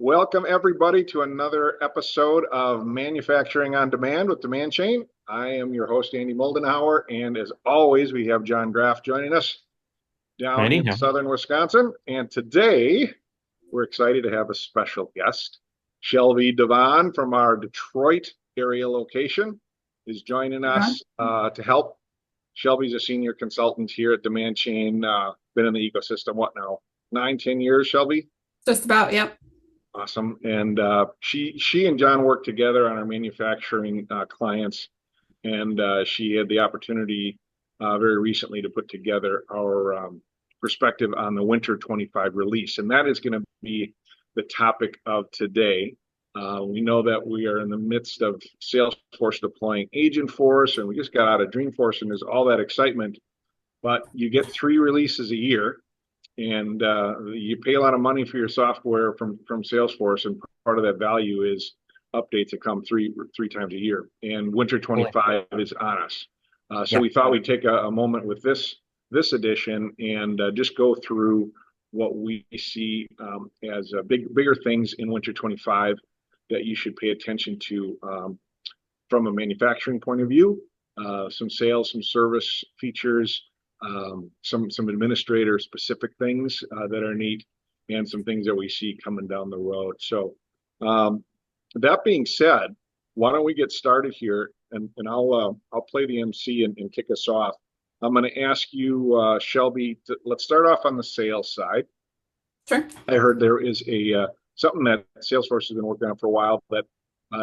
Welcome everybody to another episode of Manufacturing on Demand with Demand Chain. I am your host, Andy Moldenhauer, and as always, we have John Graf joining us down in southern Wisconsin. And today, we're excited to have a special guest. Shelby Deman from our Detroit area location is joining us to help. Shelby's a senior consultant here at Demand Chain, been in the ecosystem, what now, 9-10 years, Shelby? Just about, yep. Awesome. And she and John work together on our manufacturing clients. And she had the opportunity very recently to put together our perspective on the Winter 25 release. And that is going to be the topic of today. We know that we are in the midst of Salesforce deploying Agentforce, and we just got out of Dreamforce, and there's all that excitement. But you get 3 releases a year. And you pay a lot of money for your software from Salesforce, and part of that value is updates that come three times a year. And Winter 25 is on us. So we thought we'd take a moment with this edition and just go through what we see as bigger things in Winter 25 that you should pay attention to from a manufacturing point of view, some sales, some service features, some administrator specific things that are neat, and some things that we see coming down the road. So that being said, why don't we get started here, and I'll play the MC and kick us off. I'm going to ask you, Shelby, let's start off on the sales side. Sure. I heard there is something that Salesforce has been working on for a while that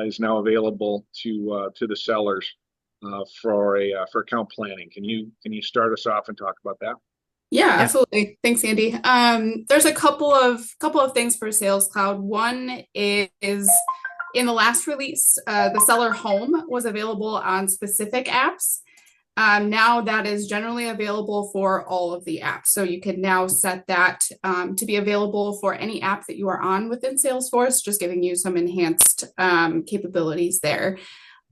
is now available to the sellers for account planning. Can you start us off and talk about that? Yeah, absolutely. Thanks, Andy. There's a couple of things for Sales Cloud. One is in the last release, the seller home was available on specific apps. Now that is generally available for all of the apps. So you can now set that to be available for any app that you are on within Salesforce, just giving you some enhanced capabilities there.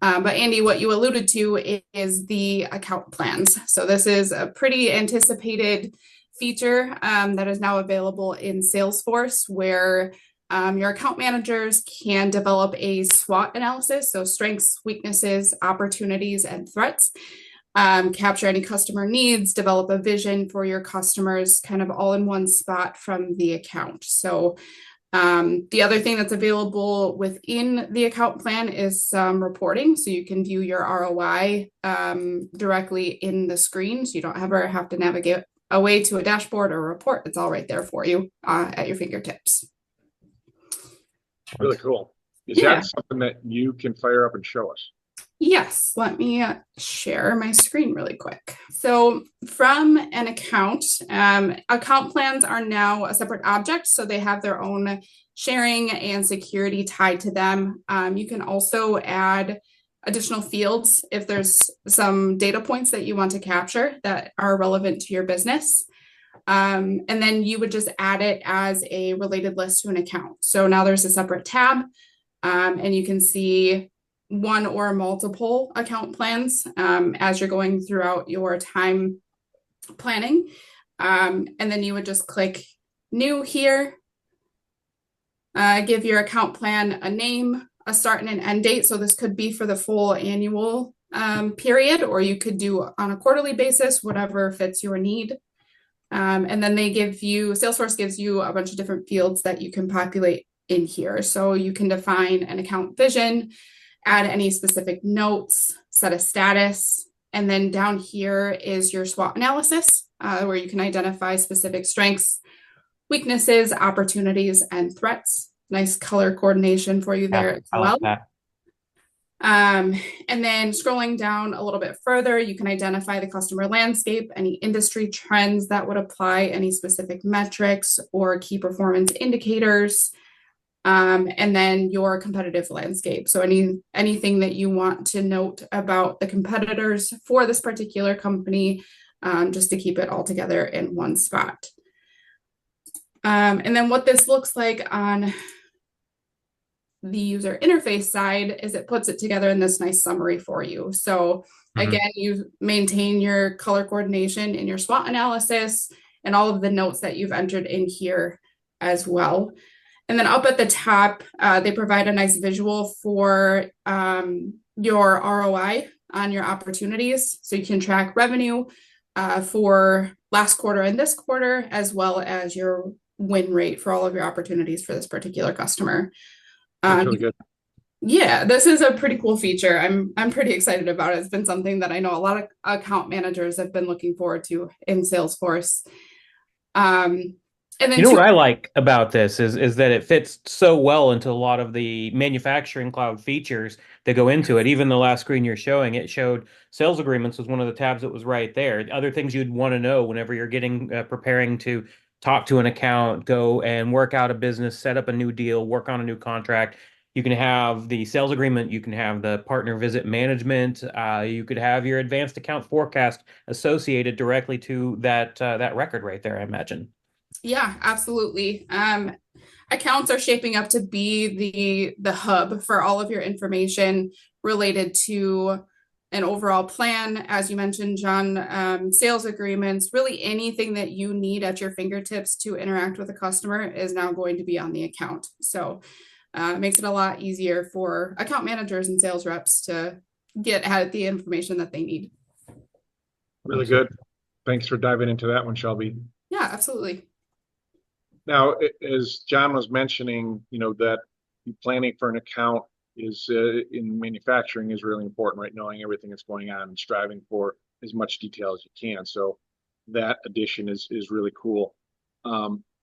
But Andy, what you alluded to is the account plans. So this is a pretty anticipated feature that is now available in Salesforce, where your account managers can develop a SWOT analysis, so strengths, weaknesses, opportunities, and threats, capture any customer needs, develop a vision for your customers, kind of all in one spot from the account. So the other thing that's available within the account plan is some reporting. So you can view your ROI directly in the screen. So you don't ever have to navigate away to a dashboard or a report. It's all right there for you at your fingertips. Really cool. Is that something that you can fire up and show us? Yes, let me share my screen really quick. So from an account plans are now a separate object, so they have their own sharing and security tied to them. You can also add additional fields if there's some data points that you want to capture that are relevant to your business. And then you would just add it as a related list to an account. So now there's a separate tab, and you can see one or multiple account plans as you're going throughout your time planning. And then you would just click new here, give your account plan a name, a start and an end date. So this could be for the full annual period, or you could do on a quarterly basis, whatever fits your need. And then Salesforce gives you a bunch of different fields that you can populate in here. So you can define an account vision, add any specific notes, set a status, and then down here is your SWOT analysis, where you can identify specific strengths, weaknesses, opportunities, and threats. Nice color coordination for you there as well. And then scrolling down a little bit further, you can identify the customer landscape, any industry trends that would apply, any specific metrics or key performance indicators, and then your competitive landscape. So anything that you want to note about the competitors for this particular company, just to keep it all together in one spot. And then what this looks like on the user interface side is it puts it together in this nice summary for you. So again, you maintain your color coordination in your SWOT analysis and all of the notes that you've entered in here as well. And then up at the top, they provide a nice visual for your ROI on your opportunities. So you can track revenue for last quarter and this quarter, as well as your win rate for all of your opportunities for this particular customer. That's Um, really good. yeah, this is a pretty cool feature. I'm pretty excited about it. It's been something that I know a lot of account managers have been looking forward to in Salesforce. Um, and You then know two, what I like about this is that it fits so well into a lot of the manufacturing cloud features that go into it. Even the last screen you're showing, it showed sales agreements was one of the tabs that was right there. Other things you'd want to know whenever you're getting preparing to talk to an account, go and work out a business, set up a new deal, work on a new contract. You can have the sales agreement, you can have the partner visit management, you could have your advanced account forecast associated directly to that record right there, I imagine. yeah, absolutely. Accounts are shaping up to be the hub for all of your information related to an overall plan, as you mentioned, John, sales agreements, really anything that you need at your fingertips to interact with a customer is now going to be on the account. So it makes it a lot easier for account managers and sales reps to get at the information that they need. Really good. Thanks for diving into that one, Shelby. Yeah, absolutely. Now, as John was mentioning, that planning for an account is in manufacturing is really important, right? Knowing everything that's going on and striving for as much detail as you can. So that addition is really cool.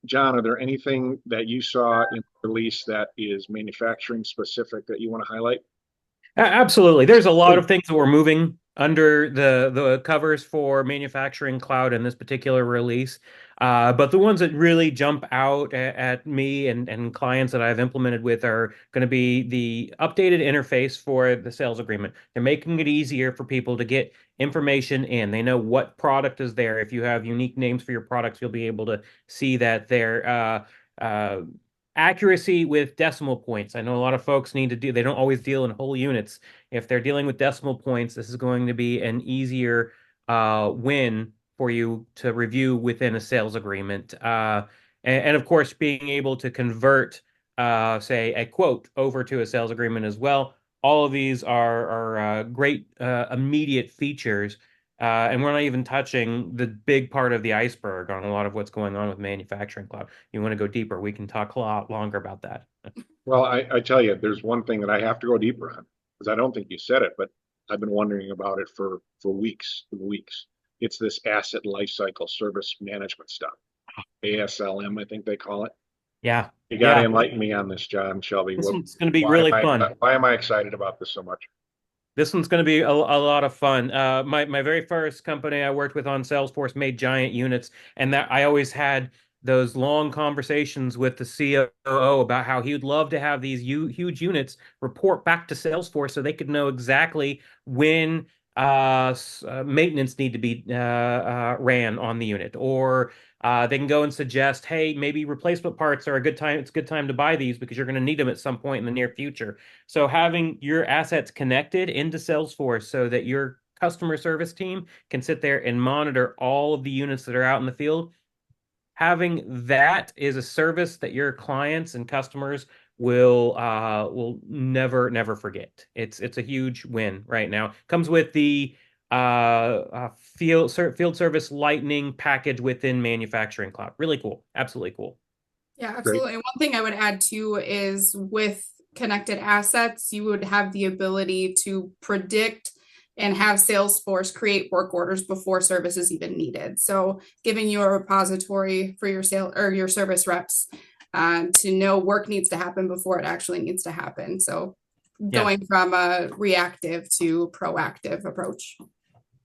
John, are there anything that you saw in the release that is manufacturing specific that you want to highlight? Absolutely. There's a lot of things that we're moving under the covers for manufacturing cloud in this particular release. But the ones that really jump out at me and clients that I've implemented with are going to be the updated interface for the sales agreement. They're making it easier for people to get information in. They know what product is there. If you have unique names for your products, you'll be able to see that there. Accuracy with decimal points. I know a lot of folks need to they don't always deal in whole units. If they're dealing with decimal points, this is going to be an easier win for you to review within a sales agreement. And of course, being able to convert, say, a quote over to a sales agreement as well. All of these are great immediate features. And we're not even touching the big part of the iceberg on a lot of what's going on with manufacturing cloud. You want to go deeper, we can talk a lot longer about that. Well, I tell you, there's one thing that I have to go deeper on because I don't think you said it, but I've been wondering about it for weeks and weeks. It's this asset lifecycle service management stuff. ASLM, I think they call it. Yeah. You got to Yeah. enlighten me on this, John, Shelby. This one's going to be really fun. Why am I excited about this so much? This one's going to be a lot of fun. My very first company I worked with on Salesforce made giant units, and that I always had those long conversations with the COO about how he would love to have these huge units report back to Salesforce so they could know exactly when maintenance need to be ran on the unit, or they can go and suggest, hey, maybe replacement parts are a good time. It's a good time to buy these because you're going to need them at some point in the near future. So having your assets connected into Salesforce so that your customer service team can sit there and monitor all of the units that are out in the field, having that is a service that your clients and customers will never forget. It's a huge win right now. Comes with the field service lightning package within manufacturing cloud. Really cool. Absolutely cool. Yeah, Great. absolutely. One thing I would add too is with connected assets, you would have the ability to predict and have Salesforce create work orders before service is even needed. So giving you a repository for your sale or your service reps to know work needs to happen before it actually needs to happen. So Yeah. going from a reactive to proactive approach.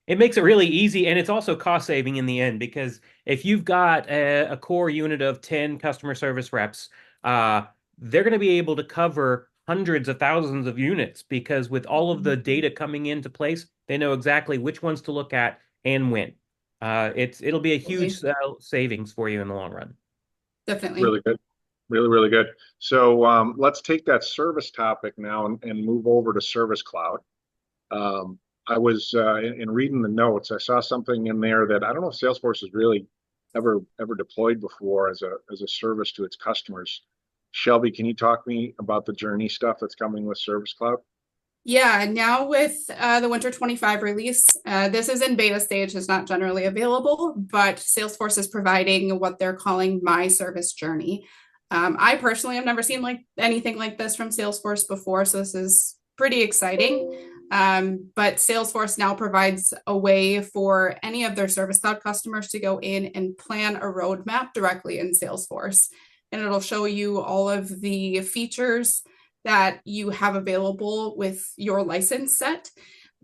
It makes it really easy, and it's also cost saving in the end because if you've got a core unit of 10 customer service reps, they're going to be able to cover hundreds of thousands of units because with all of the data coming into place, they know exactly which ones to look at and when. It'll be a huge savings for you in the long run. Definitely. Really good. Really, really good. So let's take that service topic now and move over to Service Cloud. I was in reading the notes, I saw something in there that I don't know if Salesforce has really ever deployed before as a service to its customers. Shelby, can you talk to me about the journey stuff that's coming with Service Cloud? Yeah, now with the Winter 25 release, this is in beta stage, it's not generally available, but Salesforce is providing what they're calling My Service Journey. I personally have never seen anything like this from Salesforce before, so this is pretty exciting. But Salesforce now provides a way for any of their Service Cloud customers to go in and plan a roadmap directly in Salesforce. And it'll show you all of the features that you have available with your license set,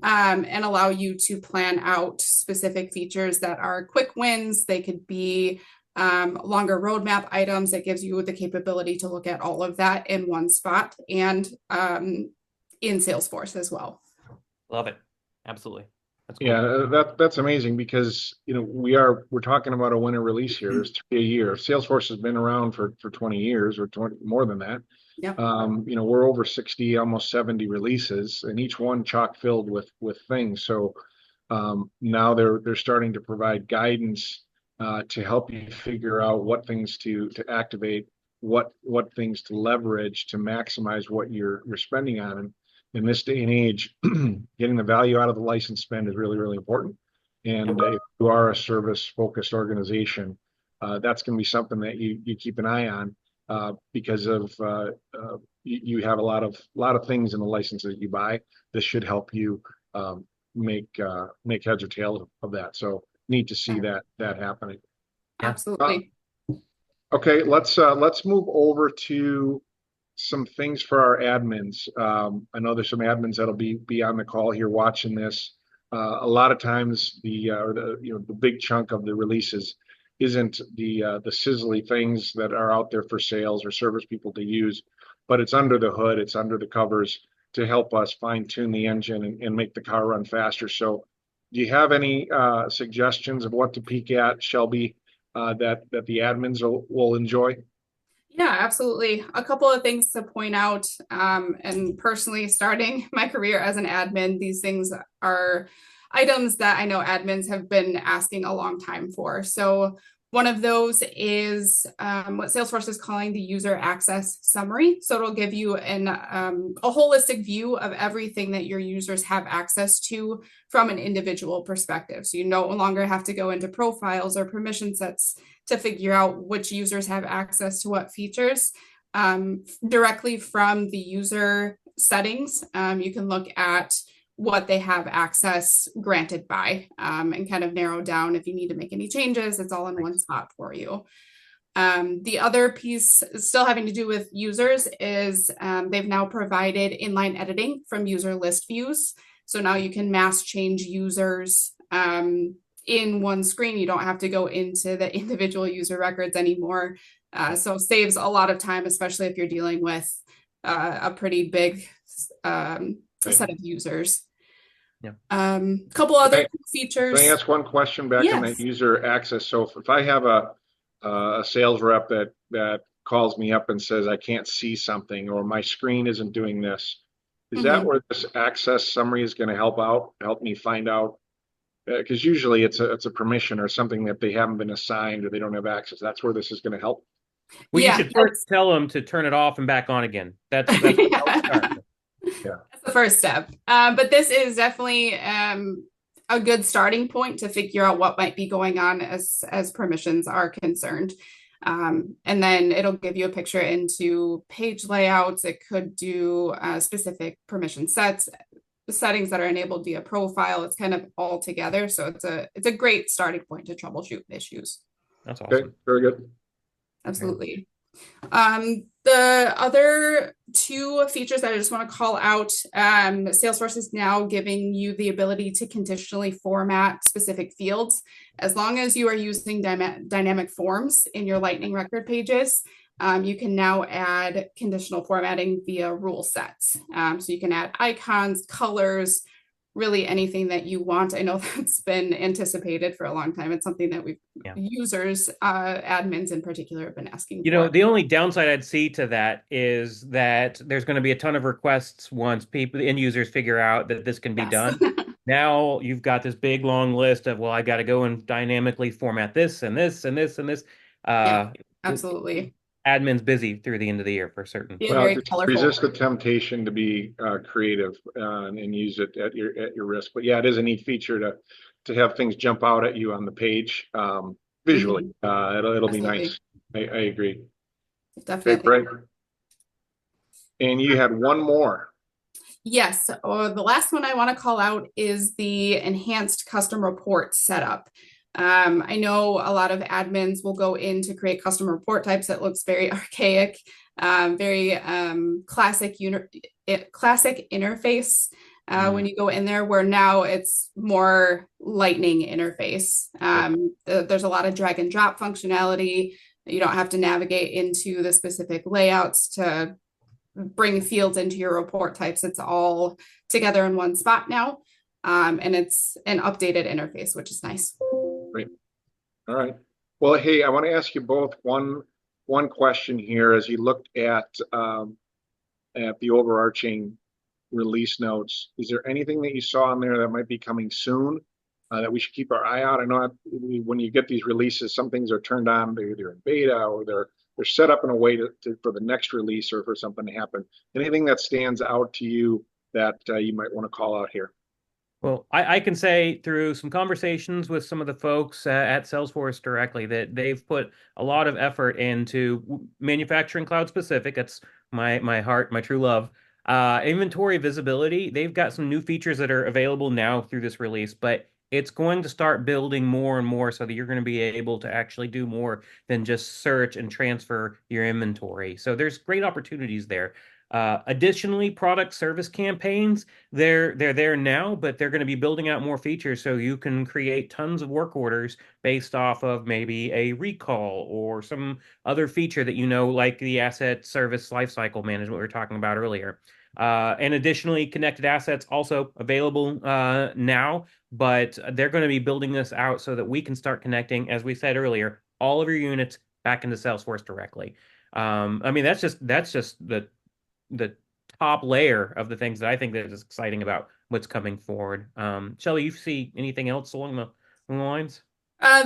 and allow you to plan out specific features that are quick wins. They could be longer roadmap items. That gives you the capability to look at all of that in one spot and in Salesforce as well. Love it. Absolutely. That's cool. Yeah, that's amazing because we're talking about a winter release here. There's 3 a year. Salesforce has been around for 20 years or 20, more than that. Yep. We're over 60, almost 70 releases, and each one chock filled with things. So now they're starting to provide guidance to help you figure out what things to activate, what things to leverage to maximize what you're spending on. And in this day and age, getting the value out of the license spend is really, really important. And if you are a service-focused organization, that's going to be something that you keep an eye on. Because of you have a lot of things in the license that you buy. This should help you make heads or tails of that. So neat to see that happening. Absolutely. Okay, let's move over to some things for our admins. I know there's some admins that'll be on the call here watching this. A lot of times the big chunk of the releases isn't the sizzly things that are out there for sales or service people to use, but it's under the hood, it's under the covers to help us fine tune the engine and make the car run faster. So do you have any suggestions of what to peek at, Shelby, that the admins will enjoy? Yeah, absolutely. A couple of things to point out, and personally starting my career as an admin, these things are items that I know admins have been asking a long time for. So one of those is what Salesforce is calling the user access summary. So it'll give you a holistic view of everything that your users have access to from an individual perspective. So you no longer have to go into profiles or permission sets to figure out which users have access to what features. Directly from the user settings, you can look at what they have access granted by, and kind of narrow down if you need to make any changes. It's all in one spot for you. The other piece still having to do with users is they've now provided inline editing from user list views. So now you can mass change users in one screen. You don't have to go into the individual user records anymore. So saves a lot of time, especially if you're dealing with a pretty big set of users. Yeah. Couple other features. Can I ask one question back on that user access? So if I have a sales rep that calls me up and says I can't see something or my screen isn't doing this, is that where this access summary is going to help me find out? Because usually it's a permission or something that they haven't been assigned or they don't have access. That's where this is going to help. Well, you should first tell them to turn it off and back on again. That's yeah. That's the first step. But this is definitely a good starting point to figure out what might be going on as permissions are concerned. And then it'll give you a picture into page layouts. It could do specific permission settings that are enabled via profile. It's kind of all together. So it's a great starting point to troubleshoot issues. That's awesome. Okay, very good. Absolutely. The other two features that I just want to call out, Salesforce is now giving you the ability to conditionally format specific fields. As long as you are using dynamic forms in your Lightning record pages, you can now add conditional formatting via rule sets. So you can add icons, colors, really anything that you want. I know that's been anticipated for a long time. It's something that users, admins in particular, have been asking for. The only downside I'd see to that is that there's going to be a ton of requests once the end users figure out that this can be done. Now you've got this big long list of, well, I got to go and dynamically format this and this and this and this. Yeah, absolutely. admins busy through the end of the year for certain. Yeah, Well, very just colorful. resist the temptation to be creative and use it at your risk. But yeah, it is a neat feature to have things jump out at you on the page visually. It'll be Absolutely. nice. I agree. Okay, Definitely. great. And you had one more. Yes, the last one I want to call out is the enhanced custom report setup. I know a lot of admins will go in to create custom report types that looks very archaic, very classic interface when you go in there, where now it's more lightning interface. There's a lot of drag and drop functionality. You don't have to navigate into the specific layouts to bring fields into your report types. It's all together in one spot now. And it's an updated interface, which is nice. Great. All right. Well, hey, I want to ask you both one question here. As you looked at the overarching release notes, is there anything that you saw in there that might be coming soon that we should keep our eye out? I know when you get these releases, some things are turned on, they're either in beta or they're set up in a way for the next release or for something to happen. Anything that stands out to you that you might want to call out here? Well, I can say through some conversations with some of the folks at Salesforce directly that they've put a lot of effort into manufacturing cloud specific. That's my heart, my true love. Inventory visibility, they've got some new features that are available now through this release, but it's going to start building more and more so that you're going to be able to actually do more than just search and transfer your inventory. So there's great opportunities there. Additionally, product service campaigns, they're there now, but they're going to be building out more features so you can create tons of work orders based off of maybe a recall or some other feature that like the asset service lifecycle management we were talking about earlier. And additionally, connected assets also available now, but they're going to be building this out so that we can start connecting, as we said earlier, all of your units back into Salesforce directly. I mean, that's just the top layer of the things that I think that is exciting about what's coming forward. Shelby, you see anything else along the lines?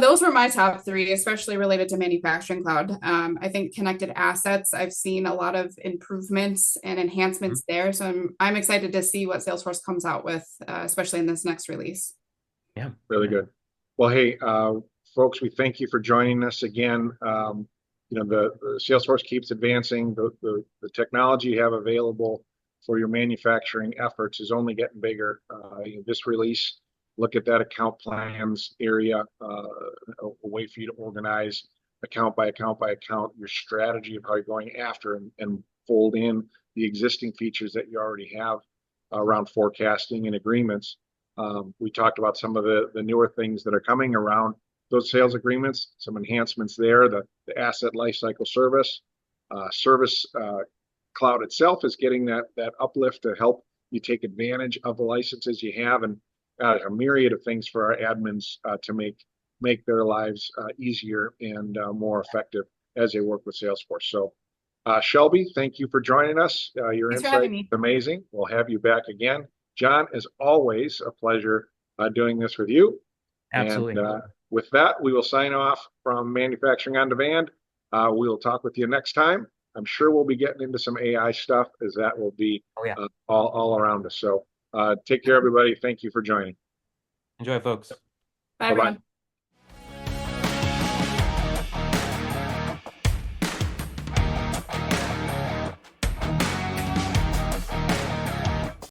Those were my top three, especially related to manufacturing cloud. I think connected assets, I've seen a lot of improvements and enhancements there. So I'm excited to see what Salesforce comes out with, especially in this next release. Yeah. Really good. Well, hey, folks, we thank you for joining us again. The Salesforce keeps advancing. The technology you have available for your manufacturing efforts is only getting bigger. This release, look at that account plans area, a way for you to organize account by account by account, your strategy of how you're going after and fold in the existing features that you already have around forecasting and agreements. We talked about some of the newer things that are coming around those sales agreements, some enhancements there, the asset lifecycle service cloud itself is getting that uplift to help you take advantage of the licenses you have, and a myriad of things for our admins to make their lives easier and more effective as they work with Salesforce. So Shelby, thank you for joining us. Your Thanks for insight having me. is amazing. We'll have you back again. John, as always, a pleasure doing this with you. Absolutely. And with that, we will sign off from Manufacturing on Demand. We will talk with you next time. I'm sure we'll be getting into some AI stuff, as that will be all around us. So take care, everybody. Thank you for joining. Enjoy, folks. Bye, everyone.